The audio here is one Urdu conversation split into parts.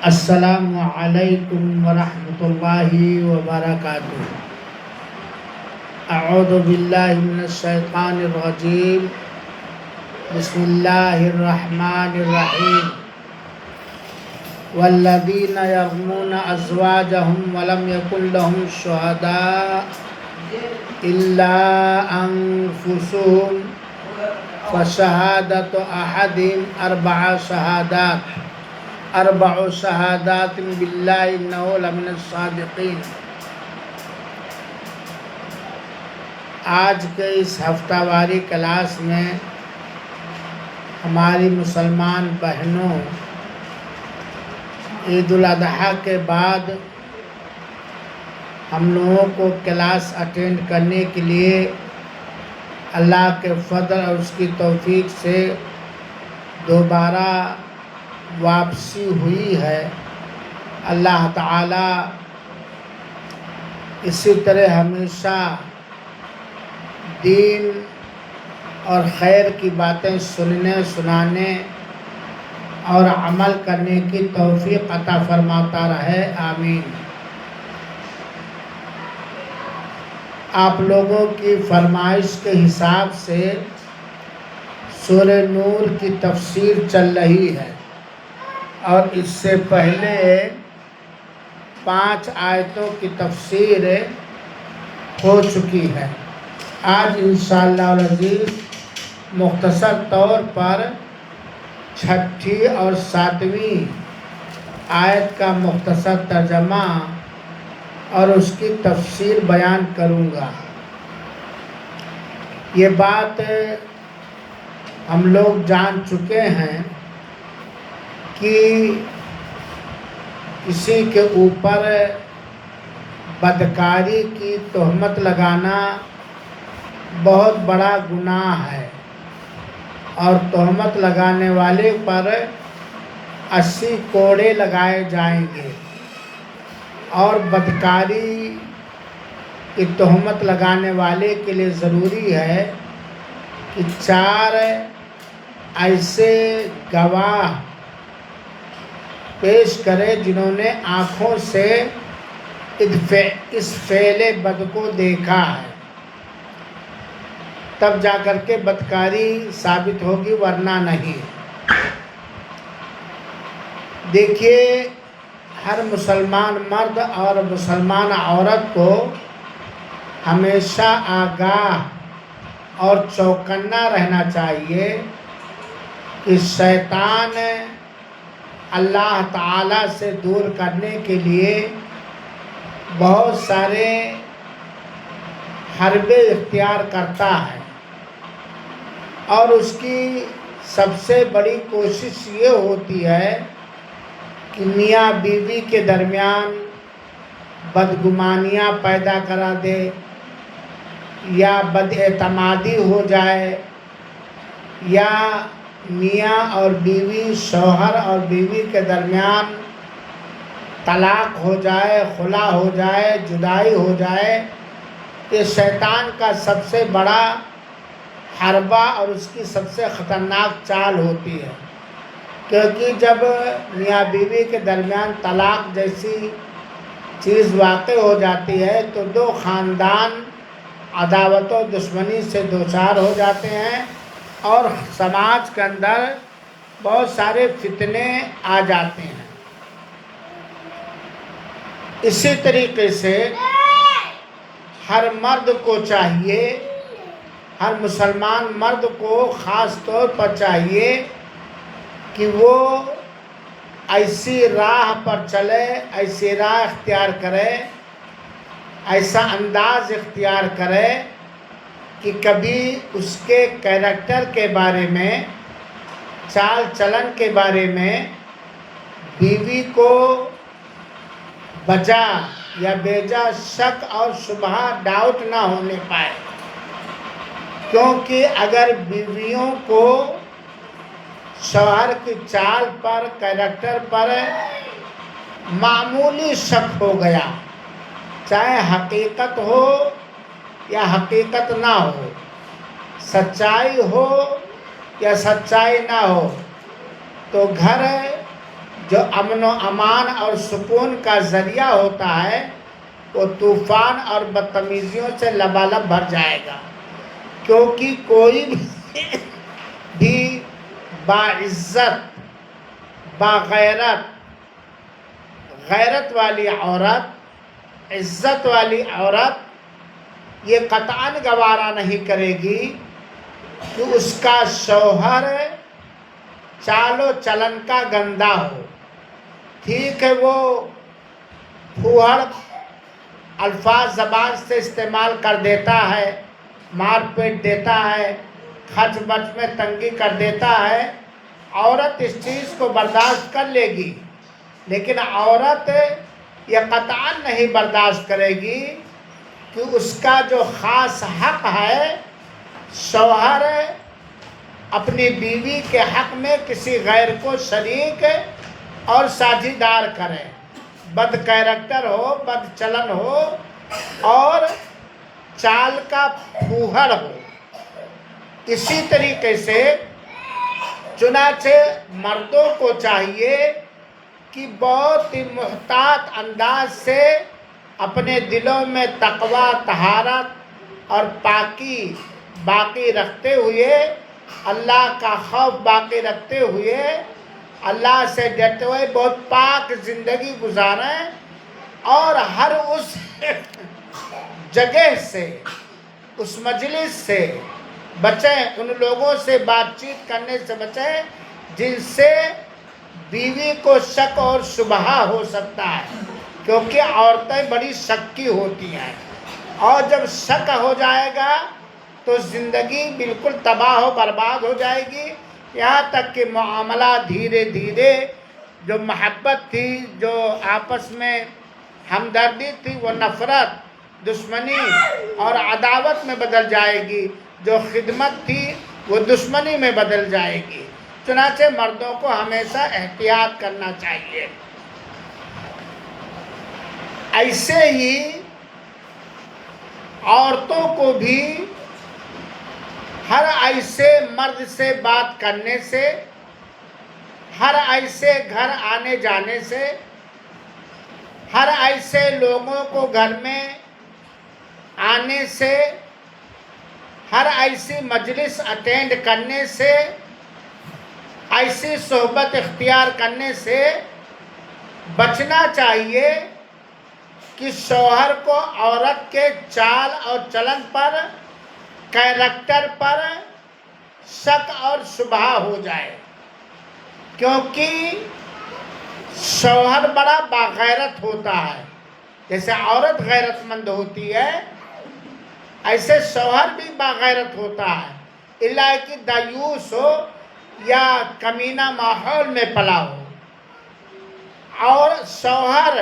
السلام علیکم ورحمۃ اللہ وبرکاتہ۔ اعوذ باللہ من الشیطان الرجیم، بسم اللہ الرحمن الرحیم۔ والذین یرمون ازواجہم ولم یکن لہم شہداء الا انفسہم فشہادۃ احدہم اربع شہادات باللہ انہ لمن الصادقین۔ آج کے اس ہفتہ واری کلاس میں ہماری مسلمان بہنوں عید الاضحیٰ کے بعد ہم لوگوں کو کلاس اٹینڈ کرنے کے لیے اللہ کے فضل اور اس کی توفیق سے دوبارہ واپسی ہوئی ہے۔ اللہ تعالی اسی طرح ہمیشہ دین اور خیر کی باتیں سننے سنانے اور عمل کرنے کی توفیق عطا فرماتا رہے، آمین۔ آپ لوگوں کی فرمائش کے حساب سے سورہ نور کی تفسیر چل رہی ہے اور اس سے پہلے 5 آیتوں کی تفسیر ہو چکی ہے۔ آج انشاءاللہ العزیز مختصر طور پر 6 اور 7ویں آیت کا مختصر ترجمہ اور اس کی تفسیر بیان کروں گا۔ یہ بات ہم لوگ جان چکے ہیں کہ کسی کے اوپر بدکاری کی تہمت لگانا بہت بڑا گناہ ہے اور تہمت لگانے والے پر 80 کوڑے لگائے جائیں گے، اور بدکاری کی تہمت لگانے والے کے لیے ضروری ہے کہ 4 ایسے گواہ پیش کرے جنہوں نے آنکھوں سے اس فعل بد کو دیکھا ہے، تب جا کر کے بدکاری ثابت ہوگی، ورنہ نہیں۔ دیکھیے، ہر مسلمان مرد اور مسلمان عورت کو ہمیشہ آگاہ اور چوکنا رہنا چاہیے کہ شیطان اللہ تعالیٰ سے دور کرنے کے لیے بہت سارے حربے اختیار کرتا ہے، اور اس کی سب سے بڑی کوشش یہ ہوتی ہے کہ میاں بیوی کے درمیان بدگمانیاں پیدا کرا دے، یا بد اعتمادی ہو جائے، یا میاں اور بیوی، شوہر اور بیوی کے درمیان طلاق ہو جائے، خلا ہو جائے، جدائی ہو جائے۔ یہ شیطان کا سب سے بڑا حربہ اور اس کی سب سے خطرناک چال ہوتی ہے، کیونکہ جب میاں بیوی کے درمیان طلاق جیسی چیز واقع ہو جاتی ہے تو 2 خاندان عداوت و دشمنی سے دوچار ہو جاتے ہیں، اور سماج کے اندر بہت سارے فتنے آ جاتے ہیں۔ اسی طریقے سے ہر مرد کو چاہیے، ہر مسلمان مرد کو خاص طور پر چاہیے کہ وہ ایسی راہ پر چلے، ایسی راہ اختیار کرے، ایسا انداز اختیار کرے کہ کبھی اس کے کیریکٹر کے بارے میں، چال چلن کے بارے میں بیوی کو بجا یا بیجا شک اور شبہ، ڈاؤٹ نہ ہونے پائے، کیونکہ اگر بیویوں کو شوہر کی چال پر، کیریکٹر پر معمولی شک ہو گیا، چاہے حقیقت ہو یا حقیقت نہ ہو، سچائی ہو یا سچائی نہ ہو، تو گھر جو امن و امان اور سکون کا ذریعہ ہوتا ہے وہ طوفان اور بدتمیزیوں سے لبالب بھر جائے گا، کیونکہ کوئی بھی باعزت، باغیرت، غیرت والی عورت، عزت والی عورت یہ قطعاً گوارا نہیں کرے گی کہ اس کا شوہر چال و چلن کا گندا ہو۔ ٹھیک ہے وہ پھوہڑ الفاظ زبان سے استعمال کر دیتا ہے، مار پیٹ دیتا ہے، خرچ برچ میں تنگی کر دیتا ہے، عورت اس چیز کو برداشت کر لے گی، لیکن عورت یہ قطعاً نہیں برداشت کرے گی کہ اس کا جو خاص حق ہے شوہر اپنی بیوی کے حق میں کسی غیر کو شریک اور ساجھیدار کرے، بد کیریکٹر ہو، بد چلن ہو اور چال کا پھوہڑ ہو۔ اسی طریقے سے چنانچہ مردوں کو چاہیے کہ بہت ہی محتاط انداز سے اپنے دلوں میں تقویٰ، طہارت اور پاکی باقی رکھتے ہوئے، اللہ کا خوف باقی رکھتے ہوئے، اللہ سے ڈرتے ہوئے بہت پاک زندگی گزاریں اور ہر اس جگہ سے، اس مجلس سے بچیں، ان لوگوں سے بات چیت کرنے سے بچیں جن سے بیوی کو شک اور شبہ ہو سکتا ہے، کیونکہ عورتیں بڑی شکی ہوتی ہیں، اور جب شک ہو جائے گا تو زندگی بالکل تباہ و برباد ہو جائے گی، یہاں تک کہ معاملہ دھیرے دھیرے جو محبت تھی، جو آپس میں ہمدردی تھی، وہ نفرت، دشمنی اور عداوت میں بدل جائے گی، جو خدمت تھی وہ دشمنی میں بدل جائے گی۔ چنانچہ مردوں کو ہمیشہ احتیاط کرنا چاہیے۔ ایسے ہی عورتوں کو بھی ہر ایسے مرد سے بات کرنے سے، ہر ایسے گھر آنے جانے سے، ہر ایسے لوگوں کو گھر میں آنے سے، ہر ایسی مجلس اٹینڈ کرنے سے، ایسی صحبت اختیار کرنے سے بچنا چاہیے کہ شوہر کو عورت کے چال اور چلن پر، کیریکٹر پر شک اور شبہ ہو جائے، کیونکہ شوہر بڑا باغیرت ہوتا ہے۔ جیسے عورت غیرت مند ہوتی ہے ایسے شوہر بھی باغیرت ہوتا ہے، الا کہ دیوس ہو یا کمینہ ماحول میں پلا ہو۔ اور شوہر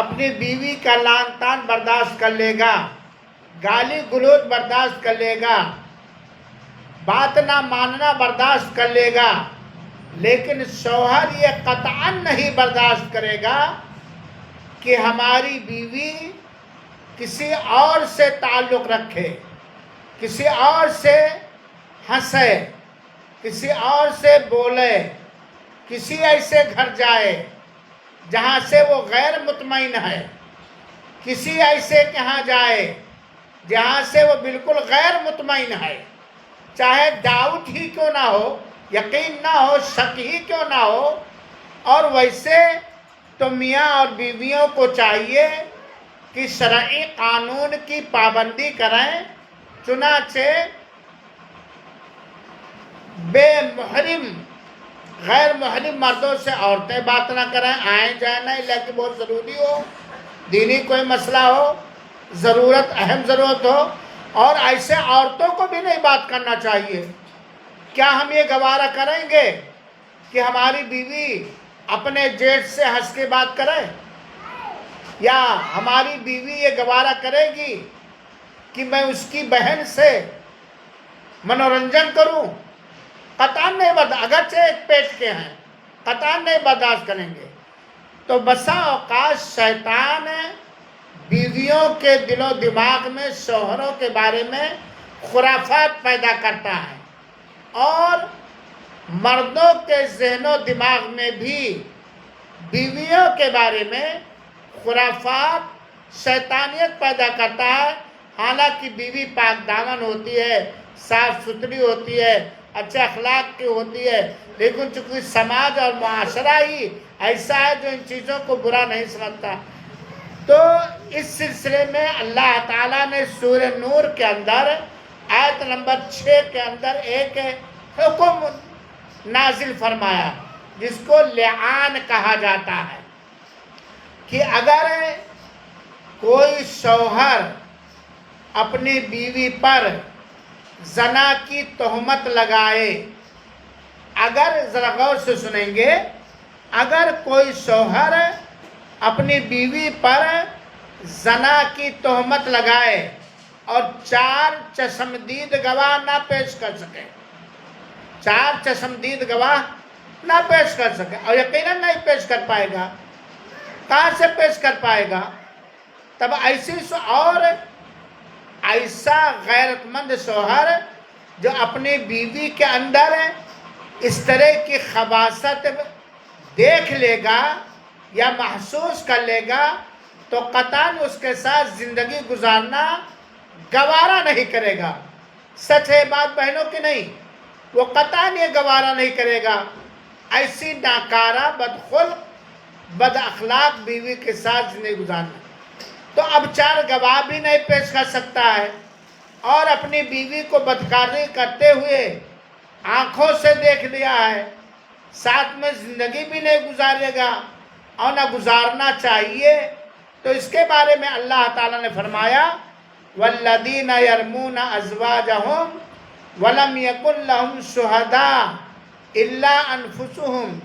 اپنی بیوی کا لعن طعن برداشت کر لے گا، گالی گلوچ برداشت کر لے گا، بات نہ ماننا برداشت کر لے گا، لیکن شوہر یہ قطعاً نہیں برداشت کرے گا کہ ہماری بیوی کسی اور سے تعلق رکھے، کسی اور سے ہنسے، کسی اور سے بولے، کسی ایسے گھر جائے جہاں سے وہ غیر مطمئن ہے، کسی ایسے کے ہاں جائے جہاں سے وہ بالکل غیر مطمئن ہے، چاہے ڈاؤٹ ہی کیوں نہ ہو، یقین نہ ہو، شک ہی کیوں نہ ہو۔ اور ویسے تو میاں اور بیویوں کو چاہیے کہ شرعی قانون کی پابندی کریں، چنانچہ بے محرم، غیر محرم مردوں سے عورتیں بات نہ کریں، آئیں جائیں نہیں، لیکن بہت ضروری ہو، دینی کوئی مسئلہ ہو، ضرورت، اہم ضرورت ہو، اور ایسے عورتوں کو بھی نہیں بات کرنا چاہیے۔ کیا ہم یہ گوارا کریں گے کہ ہماری بیوی اپنے جیٹھ سے ہنس کے بات کرے؟ یا ہماری بیوی یہ گوارا کرے گی کہ میں اس کی بہن سے منورنجن کروں؟ قطعاً نہیں برداشت، اگرچہ ایک پیٹ کے ہیں، قطعاً نہیں برداشت کریں گے۔ تو بسا اوقات شیطان بیویوں کے دل و دماغ میں شوہروں کے بارے میں خرافات پیدا کرتا ہے، اور مردوں کے ذہن و دماغ میں بھی بیویوں کے بارے میں خرافات، شیطانیت پیدا کرتا ہے. حالانکہ بیوی پاک دامن ہوتی ہے، صاف ستھری ہوتی ہے، اچھے اخلاق کی ہوتی ہے، لیکن چونکہ سماج اور معاشرہ ہی ایسا ہے جو ان چیزوں کو برا نہیں سمجھتا. تو اس سلسلے میں اللہ تعالیٰ نے سورہ نور کے اندر آیت نمبر 6 کے اندر ایک حکم نازل فرمایا جس کو لعان کہا جاتا ہے، کہ اگر کوئی شوہر اپنی بیوی پر زنا کی تہمت لگائے، اگر ذرا غور سے سنیں گے، اگر کوئی شوہر اپنی بیوی پر زنا کی تہمت لگائے اور 4 چشمدید گواہ نہ پیش کر سکے، 4 چشمدید گواہ نہ پیش کر سکے، اور یقیناً نہیں پیش کر پائے گا، کہاں سے پیش کر پائے گا؟ تب ایسا غیرت مند شوہر جو اپنی بیوی کے اندر اس طرح کی خباثت دیکھ لے گا یا محسوس کر لے گا تو قطعاً اس کے ساتھ زندگی گزارنا گوارا نہیں کرے گا. سچ ہے بات بہنوں کی نہیں؟ وہ قطعاً یہ گوارا نہیں کرے گا ایسی ناکارہ، بدخلق، بد اخلاق بیوی کے ساتھ زندگی گزارنا. تو اب 4 گواہ بھی نہیں پیش کر سکتا ہے، اور اپنی بیوی کو بدکاری کرتے ہوئے آنکھوں سے دیکھ لیا ہے، ساتھ میں زندگی بھی نہیں گزارے گا اور نہ گزارنا چاہیے. تو اس کے بارے میں اللہ تعالیٰ نے فرمایا والذین یرمون ازواجہم ولم یکن لہم شہداء الا انفسہم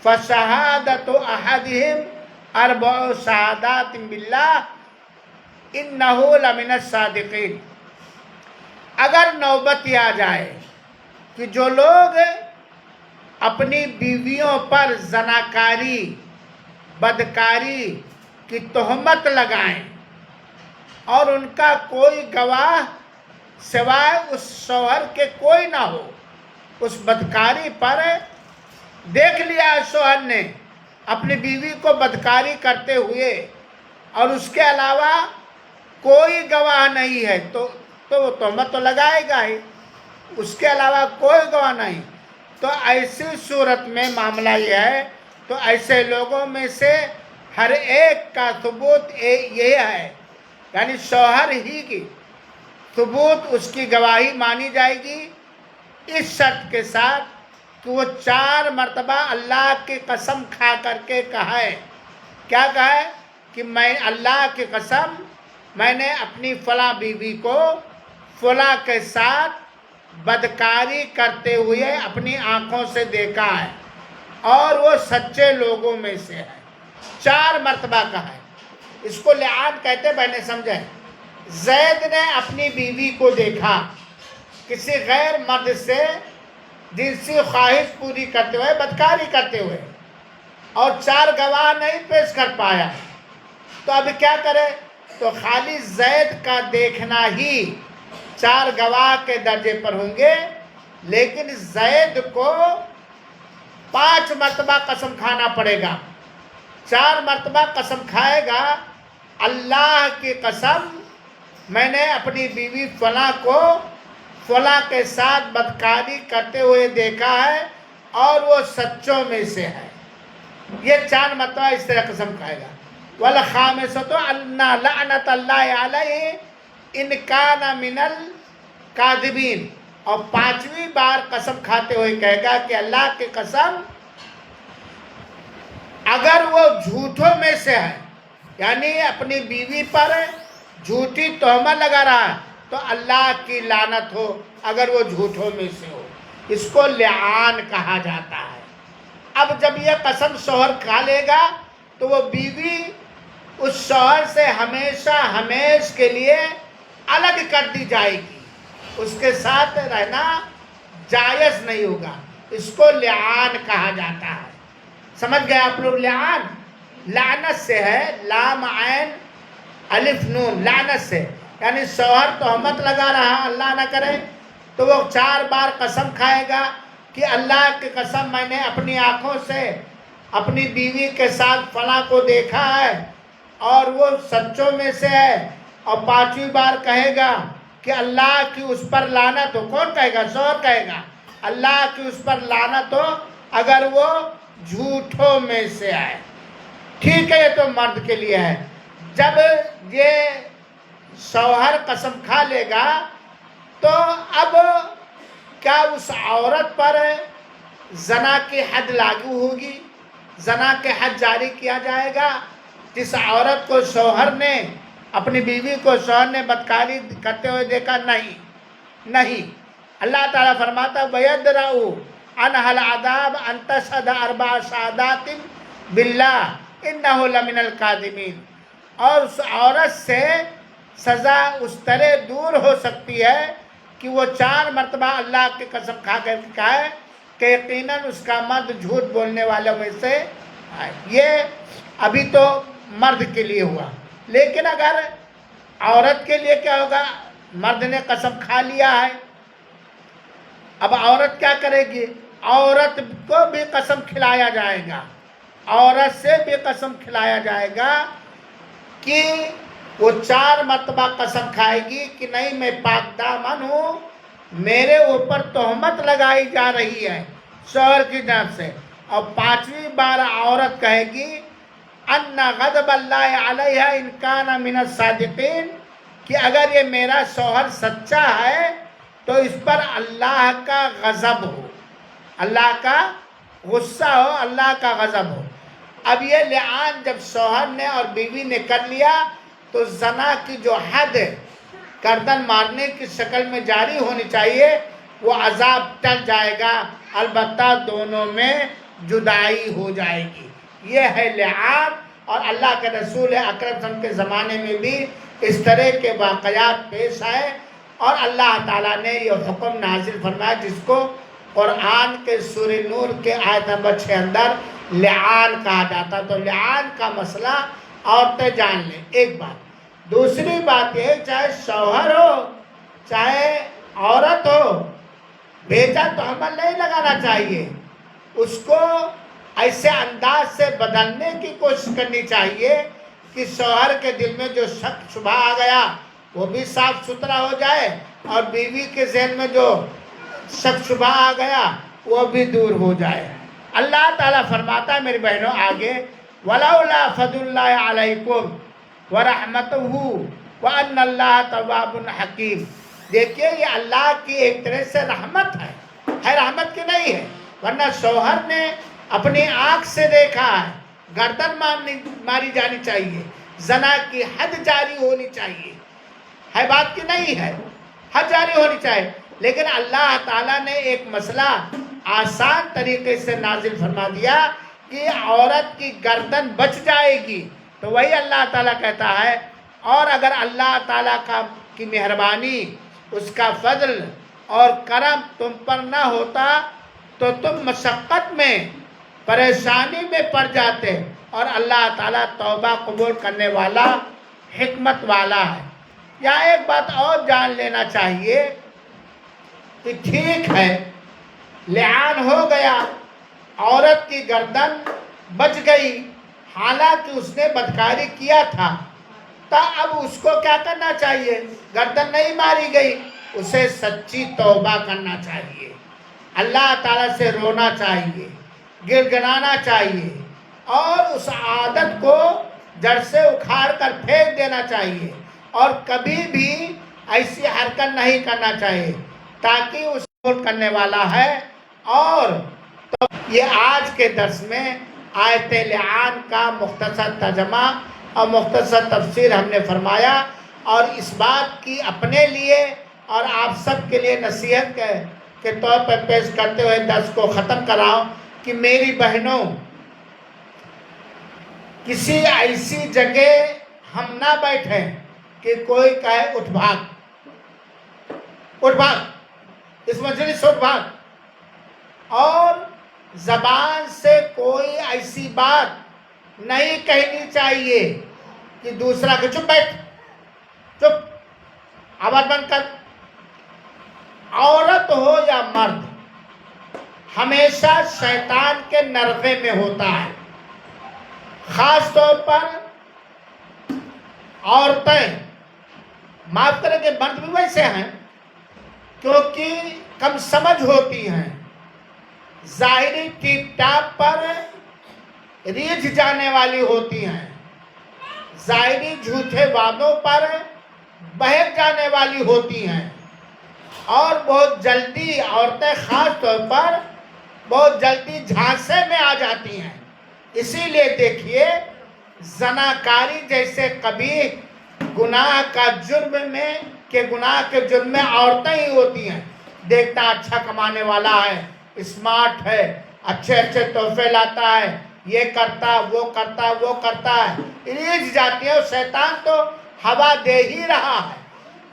فشہادۃ احدہم 4 شہادات باللہ انہ لمن الصادقین. اگر نوبت یہ آ جائے کہ جو لوگ اپنی بیویوں پر زناکاری، بدکاری کی تہمت لگائیں اور ان کا کوئی گواہ سوائے اس شوہر کے کوئی نہ ہو، اس بدکاری پر دیکھ لیا شوہر نے اپنی بیوی کو بدکاری کرتے ہوئے اور اس کے علاوہ کوئی گواہ نہیں ہے، تو وہ تہمت تو لگائے گا ہی، اس کے علاوہ کوئی گواہ نہیں. تو ایسی صورت میں معاملہ یہ ہے، تو ایسے لوگوں میں سے ہر ایک کا ثبوت یہ ہے، یعنی شوہر ہی کی ثبوت، اس کی گواہی مانی جائے گی، اس شرط کے ساتھ کہ وہ 4 مرتبہ اللہ کی قسم کھا کر کے کہے. کیا کہے؟ کہ میں اللہ کی قسم، میں نے اپنی فلاں بیوی کو فلاں کے ساتھ بدکاری کرتے ہوئے اپنی آنکھوں سے دیکھا ہے اور وہ سچے لوگوں میں سے ہے. 4 مرتبہ کہا ہے. اس کو لعان کہتے، بہنیں سمجھیں. زید نے اپنی بیوی کو دیکھا کسی غیر مرد سے جنسی خواہش پوری کرتے ہوئے، بدکاری کرتے ہوئے، اور 4 گواہ نہیں پیش کر پایا. تو اب کیا کرے؟ تو خالی زید کا دیکھنا ہی 4 گواہ کے درجے پر ہوں گے، لیکن زید کو 5 مرتبہ قسم کھانا پڑے گا. 4 مرتبہ قسم کھائے گا، اللہ کی قسم میں نے اپنی بیوی فلاں کو فلاں کے ساتھ بدکاری کرتے ہوئے دیکھا ہے اور وہ سچوں میں سے ہے. یہ 4 مرتبہ اس طرح قسم کھائے گا. وَالْخَامِسَةُ أَنَّ لَعْنَةَ اللَّهِ عَلَيْهِ إِنْ كَانَ مِنَ الْكَاذِبِينَ. اور 5ویں بار قسم کھاتے ہوئے کہے گا کہ اللہ کی قسم اگر وہ جھوٹوں میں سے ہے، یعنی اپنی بیوی پر جھوٹی تہمت لگا رہا ہے، تو اللہ کی لعنت ہو اگر وہ جھوٹوں میں سے ہو. اس کو لعان کہا جاتا ہے. اب جب یہ قسم شوہر کھا لے گا تو وہ بیوی اس شوہر سے ہمیشہ ہمیش کے لیے الگ کر دی جائے گی، اس کے ساتھ رہنا جائز نہیں ہوگا. اس کو لعان کہا جاتا ہے. سمجھ گئے آپ لوگ؟ لعان لعنت سے ہے، لام عین الف نون، لعنت سے، یعنی شوہر تہمت لگا رہا، اللہ نہ کرے، تو وہ 4 بار قسم کھائے گا کہ اللہ کی قسم میں نے اپنی آنکھوں سے اپنی بیوی کے ساتھ فلاں کو دیکھا ہے اور وہ سچوں میں سے ہے، اور 5ویں بار کہے گا کہ اللہ کی اس پر لعنت ہو. کون کہے گا؟ شوہر کہے گا اللہ کی اس پر لعنت ہو اگر وہ جھوٹوں میں سے آئے. ٹھیک ہے، یہ تو مرد کے لیے ہے. جب یہ شوہر قسم کھا لے گا تو اب کیا اس عورت پر زنا کی حد لاگو ہوگی؟ زنا کے حد جاری کیا جائے گا؟ جس عورت کو شوہر نے اپنی بیوی کو شوہر نے بدکاری کرتے ہوئے دیکھا، نہیں. اللہ تعالیٰ فرماتا وَيَدْرَأُ عَنْهَا الْعَذَابَ أَن تَشْهَدَ 4 شَهَادَاتٍ بِاللَّهِ إِنَّهُ لَمِنَ الْكَاذِبِينَ. اور اس عورت سے سزا اس طرح دور ہو سکتی ہے کہ وہ 4 مرتبہ اللہ کی قسم کھا کر کہے کہ یقیناً اس کا مرد جھوٹ بولنے والوں میں سے ہے. یہ ابھی تو مرد کے لیے ہوا، لیکن اگر عورت کے لیے کیا ہوگا؟ مرد نے قسم کھا لیا ہے، اب عورت کیا کرے گی؟ عورت کو بھی قسم کھلایا جائے گا، عورت سے بھی قسم کھلایا جائے گا کہ وہ 4 مرتبہ قسم کھائے گی کہ نہیں میں پاک دامن ہوں، میرے اوپر تہمت لگائی جا رہی ہے شوہر کی طرف سے. اور 5ویں بار عورت کہے گی ان غضب اللہ علیہ ان کان من الصادقین، کہ اگر یہ میرا شوہر سچا ہے تو اس پر اللہ کا غضب ہو، اللہ کا غصہ ہو، اللہ کا غضب ہو. اب یہ لعان جب شوہر نے اور بیوی نے کر لیا تو زنا کی جو حد گردن مارنے کی شکل میں جاری ہونی چاہیے وہ عذاب ٹل جائے گا، البتہ دونوں میں جدائی ہو جائے گی. یہ ہے لعان. اور اللہ کے رسول اکرم صلی اللہ علیہ وسلم کے زمانے میں بھی اس طرح کے واقعات پیش آئے اور اللہ تعالیٰ نے یہ حکم نازل فرمایا جس کو قرآن کے سورہ نور کے آیت نمبر 6 اندر لعان کہا جاتا. تو لعان کا مسئلہ عورتیں جان لیں، ایک بات. دوسری بات یہ چاہے شوہر ہو چاہے عورت ہو، بھیجا تو عمل نہیں لگانا چاہیے، اس کو ایسے انداز سے بدلنے کی کوشش کرنی چاہیے کہ شوہر کے دل میں جو شک شبہ آ گیا وہ بھی صاف ستھرا ہو جائے اور بیوی کے ذہن میں جو شک شبہ آ گیا وہ بھی دور ہو جائے. اللہ تعالیٰ فرماتا ہے میری بہنوں آگے وَلَوْلَا فَضْلُ اللَّهِ عَلَيْكُمْ وَرَحْمَتُهُ وَأَنَّ اللَّهَ تَوَّابٌ حَكِيمٌ. دیکھیے یہ اللہ کی ایک طرح سے رحمت ہے رحمت کی نہیں ہے، ورنہ شوہر نے اپنی آنکھ سے دیکھا ہے، گردن ماری جانی چاہیے، زنا کی حد جاری ہونی چاہیے، ہے بات کی نہیں ہے، حد جاری ہونی چاہیے. لیکن اللہ تعالیٰ نے ایک مسئلہ آسان طریقے سے نازل فرما دیا کہ عورت کی گردن بچ جائے گی. تو وہی اللہ تعالیٰ کہتا ہے اور اگر اللہ تعالیٰ کی مہربانی، اس کا فضل اور کرم تم پر نہ ہوتا تو تم مشقت میں پریشانی میں پڑ جاتے، اور اللہ تعالیٰ توبہ قبول کرنے والا حکمت والا ہے. یہاں ایک بات اور جان لینا چاہیے کہ ٹھیک ہے لعان ہو گیا، عورت کی گردن بچ گئی، حالانکہ اس نے بدکاری کیا تھا، تو اب اس کو کیا کرنا چاہیے؟ گردن نہیں ماری گئی، اسے سچی توبہ کرنا چاہیے، اللہ تعالیٰ سے رونا چاہیے، گر گڑانا چاہیے اور اس عادت کو جڑ سے اکھاڑ کر پھینک دینا چاہیے اور کبھی بھی ایسی حرکت نہیں کرنا چاہیے تاکہ اس کو کرنے والا ہے. اور تو یہ آج کے درس میں آیت لعان کا مختصر ترجمہ اور مختصر تفسیر ہم نے فرمایا اور اس بات کی اپنے لیے اور آپ سب کے لیے نصیحت کے طور پر پیش کرتے ہوئے درس کو ختم کراؤں کہ میری بہنوں کسی ایسی جگہ ہم نہ بیٹھیں کہ کوئی کہے اٹھ بھاگ، اس مجلس سے اٹھ بھاگ، اور زبان سے کوئی ایسی بات نہیں کہنی چاہیے کہ دوسرا کہ چپ بیٹھ، چپ، آواز بند کر. عورت ہو یا مرد، ہمیشہ شیطان کے نرغے میں ہوتا ہے. خاص طور پر عورتیں، معاف کریں کہ مرد بھی ویسے ہیں، کیونکہ کم سمجھ ہوتی ہیں، ظاہری ٹیپ ٹاپ پر ریجھ جانے والی ہوتی ہیں، ظاہری جھوٹے وعدوں پر بہک جانے والی ہوتی ہیں، اور بہت جلدی عورتیں خاص طور پر بہت جلدی جھانسے میں آ جاتی ہیں. اسی لیے دیکھیے زناکاری جیسے قبیح گناہ کے جرم میں عورتیں ہی ہوتی ہیں. دیکھتا اچھا کمانے والا ہے، اسمارٹ ہے، اچھے اچھے تحفے لاتا ہے، یہ کرتا وہ کرتا ہے، ریجھ جاتی ہے. اور شیطان تو ہوا دے ہی رہا ہے.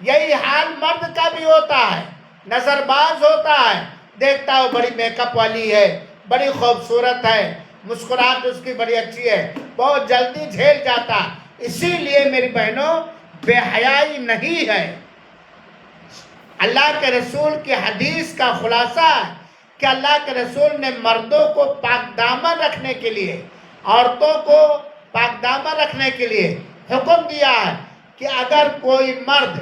یہی حال مرد کا بھی ہوتا ہے، نظر باز ہوتا ہے، دیکھتا وہ بڑی میک اپ والی ہے، بڑی خوبصورت ہے، مسکراہٹ اس کی بڑی اچھی ہے، بہت جلدی جھیل جاتا. اسی لیے میری بہنوں بے حیائی نہیں ہے. اللہ کے رسول کی حدیث کا خلاصہ ہے کہ اللہ کے رسول نے مردوں کو پاک دامن رکھنے کے لیے، عورتوں کو پاک دامن رکھنے کے لیے حکم دیا ہے کہ اگر کوئی مرد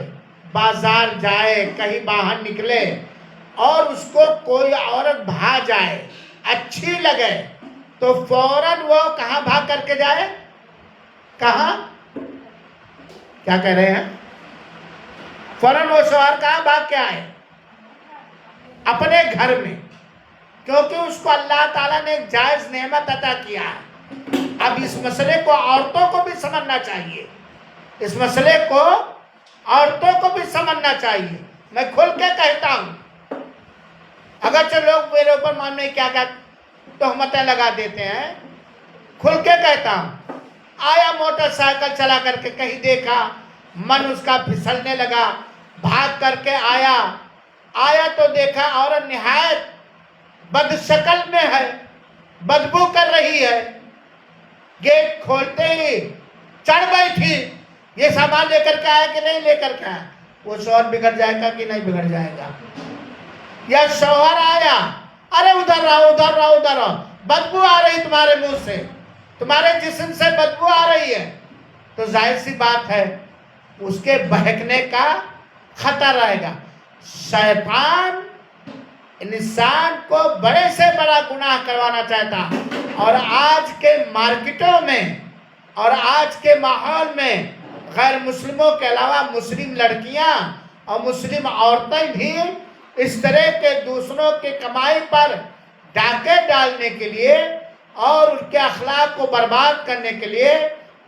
بازار جائے، کہیں باہر نکلے اور اس کو کوئی عورت بھا جائے، اچھی لگے، تو فوراً وہ کہاں بھاگ کر کے جائے؟ کہاں؟ کیا کہہ رہے ہیں؟ فوراً وہ شوہر کہاں بھاگ کے آئے؟ اپنے گھر میں، کیونکہ اس کو اللہ تعالیٰ نے ایک جائز نعمت عطا کیا ہے. اب اس مسئلے کو عورتوں کو بھی سمجھنا چاہیے، اس مسئلے کو عورتوں کو بھی سمجھنا چاہیے. میں کھل کے کہتا ہوں، اگرچہ لوگ میرے اوپر ماننے کیا تہمتیں لگا دیتے ہیں، کھل کے کہتا ہوں. آیا موٹر سائیکل چلا کر کے کہیں دیکھا، من اس کا پھسلنے لگا، بھاگ کر کے آیا تو دیکھا عورت نہایت بد شکل میں ہے، بدبو کر رہی ہے. گیٹ کھولتے ہی چڑھ بیٹھی، یہ سامان لے کر کے آیا کہ نہیں لے کر کے آیا؟ وہ شوہر بگڑ جائے گا کہ نہیں بگڑ جائے گا؟ یا شوہر آیا، ارے ادھر رہو، بدبو آ رہی تمہارے منہ سے، تمہارے جسم سے بدبو آ رہی ہے، تو ظاہر سی بات ہے اس کے بہکنے کا خطر رہے گا. شیطان انسان کو بڑے سے بڑا گناہ کروانا چاہتا، اور آج کے مارکیٹوں میں اور آج کے ماحول میں غیر مسلموں کے علاوہ مسلم لڑکیاں اور مسلم عورتیں بھی اس طرح کے دوسروں کی کمائی پر ڈاکے ڈالنے کے لیے اور ان کے اخلاق کو برباد کرنے کے لیے،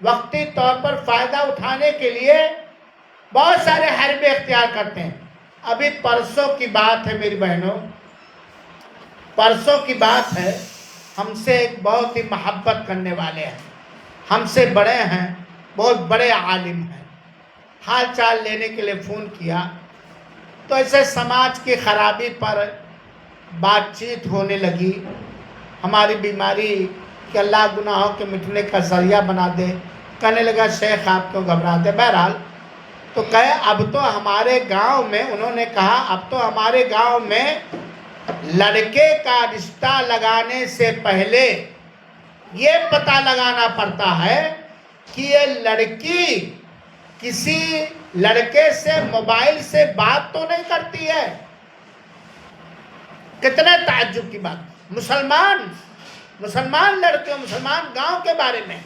وقتی طور پر فائدہ اٹھانے کے لیے بہت سارے حربے اختیار کرتے ہیں. ابھی پرسوں کی بات ہے میری بہنوں، پرسوں کی بات ہے، ہم سے ایک بہت ہی محبت کرنے والے ہیں، ہم سے بڑے ہیں، بہت بڑے عالم ہیں، حال چال لینے کے لیے فون کیا. تو ایسے سماج کی خرابی پر بات چیت ہونے لگی، ہماری بیماری کہ اللہ گناہوں کے مٹنے کا ذریعہ بنا دے. کہنے لگا شیخ آپ کیوں گھبراتے؟ بہرحال تو کہے اب تو ہمارے گاؤں میں، انہوں نے کہا اب تو ہمارے گاؤں میں لڑکے کا رشتہ لگانے سے پہلے یہ پتہ لگانا پڑتا ہے کہ یہ لڑکی کسی لڑکے سے موبائل سے بات تو نہیں کرتی ہے. کتنے تعجب کی بات! مسلمان لڑکیوں، مسلمان گاؤں کے بارے میں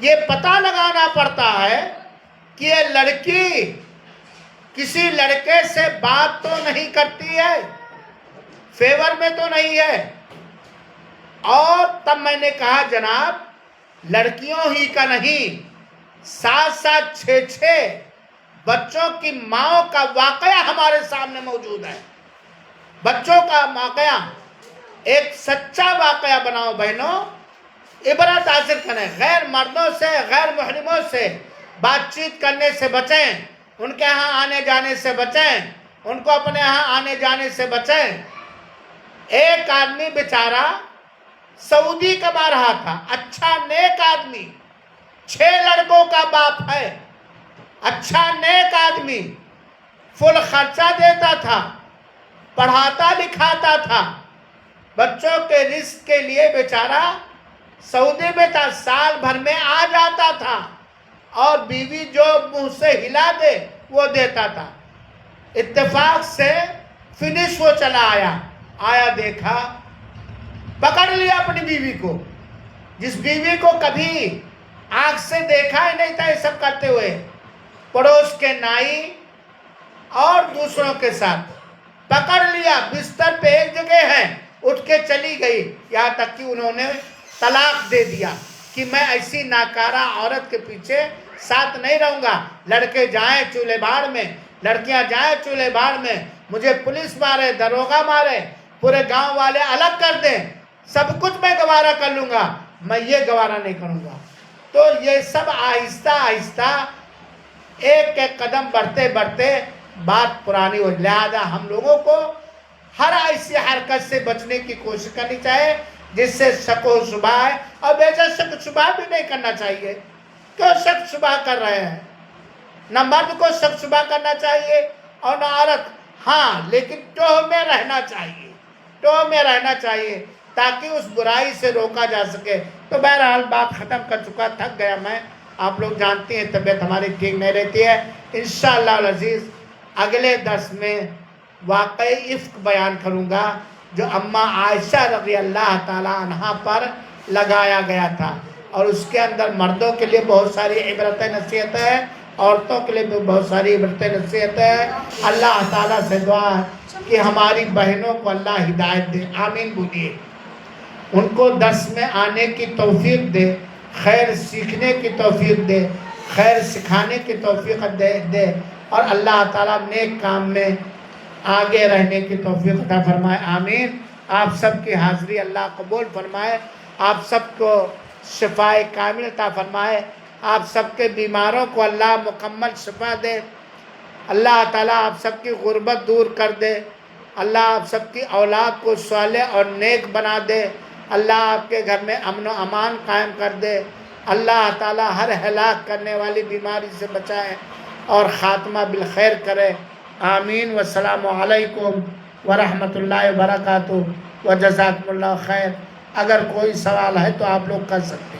یہ پتہ لگانا پڑتا ہے کہ یہ لڑکی کسی لڑکے سے بات تو نہیں کرتی ہے، فیور میں تو نہیں ہے. اور تب میں نے کہا جناب لڑکیوں ہی کا نہیں، 7 6 بچوں کی ماں کا واقعہ ہمارے سامنے موجود ہے. بچوں کا واقعہ ایک سچا واقعہ بناؤ بہنوں، عبرت حاصل کریں. غیر مردوں سے، غیر محرموں سے بات چیت کرنے سے بچیں، ان کے ہاں آنے جانے سے بچیں، ان کو اپنے ہاں آنے جانے سے بچیں. ایک آدمی بیچارہ سعودی کما رہا تھا، اچھا نیک آدمی، 6 لڑکوں کا باپ ہے، اچھا نیک آدمی، فل خرچہ دیتا تھا، پڑھاتا لکھاتا تھا، بچوں کے رزق کے لیے بیچارہ سعودی میں تھا، سال بھر میں آ جاتا تھا اور بیوی جو منہ سے ہلا دے وہ دیتا تھا۔ اتفاق سے فنش وہ چلا آیا دیکھا، پکڑ لیا اپنی بیوی کو، جس بیوی کو کبھی آنکھ سے دیکھا ہی نہیں تھا یہ سب کرتے ہوئے، پڑوس کے نائی اور دوسروں کے ساتھ پکڑ لیا، بستر پہ ایک جگہ ہے، اٹھ کے چلی گئی، یہاں تک کہ انہوں نے طلاق دے دیا کہ میں ایسی ناکارہ عورت کے پیچھے ساتھ نہیں رہوں گا۔ لڑکے جائیں چولہے بھاڑ میں، لڑکیاں جائیں چولہے بھاڑ میں، مجھے پولیس مارے، دروغہ مارے، پورے گاؤں والے الگ کر دیں، سب کچھ میں گوارا کر لوں گا، میں یہ گوارا نہیں کروں گا۔ تو یہ سب آہستہ آہستہ ایک ایک قدم بڑھتے بڑھتے بات پرانی ہو، لہذا ہم لوگوں کو ہر ایسی حرکت سے بچنے کی کوشش کرنی چاہیے جس سے شک و شبہ ہے، اور بیجا شک و شبہ بھی نہیں کرنا چاہیے۔ کیوں شک شبہ کر رہے ہیں؟ نہ مرد کو شک شبہ کرنا چاہیے اور نہ عورت، ہاں لیکن ٹوہ میں رہنا چاہیے، ٹوہ میں رہنا چاہیے تاکہ اس برائی سے روکا جا سکے۔ تو بہرحال بات ختم کر چکا، تھک گیا میں، آپ لوگ جانتے ہیں طبیعت ہماری ٹھیک نہیں رہتی ہے۔ انشاءاللہ العزیز اگلے درس میں واقعی افک بیان کروں گا جو اماں عائشہ رضی اللہ تعالی عنہا پر لگایا گیا تھا، اور اس کے اندر مردوں کے لیے بہت ساری عبرت نصیحت ہے، عورتوں کے لیے بھی بہت ساری عبرت نصیحت ہے۔ اللہ تعالیٰ سے دعا ہے کہ ہماری بہنوں کو اللہ ہدایت دے، آمین بولیے، ان کو درس میں آنے کی توفیق دے، خیر سیکھنے کی توفیق دے، خیر سکھانے کی توفیق دے، اور اللہ تعالیٰ نیک کام میں آگے رہنے کی توفیق عطا فرمائے، آمین۔ آپ سب کی حاضری اللہ قبول فرمائے، آپ سب کو شفائے کامل عطا فرمائے، آپ سب کے بیماروں کو اللہ مکمل شفا دے، اللہ تعالیٰ آپ سب کی غربت دور کر دے، اللہ آپ سب کی اولاد کو صالح اور نیک بنا دے، اللہ آپ کے گھر میں امن و امان قائم کر دے، اللہ تعالیٰ ہر ہلاک کرنے والی بیماری سے بچائے اور خاتمہ بالخیر کرے، آمین۔ والسلام علیکم ورحمۃ اللہ وبرکاتہ، وجزاکم اللہ خیر۔ اگر کوئی سوال ہے تو آپ لوگ کر سکتے ہیں۔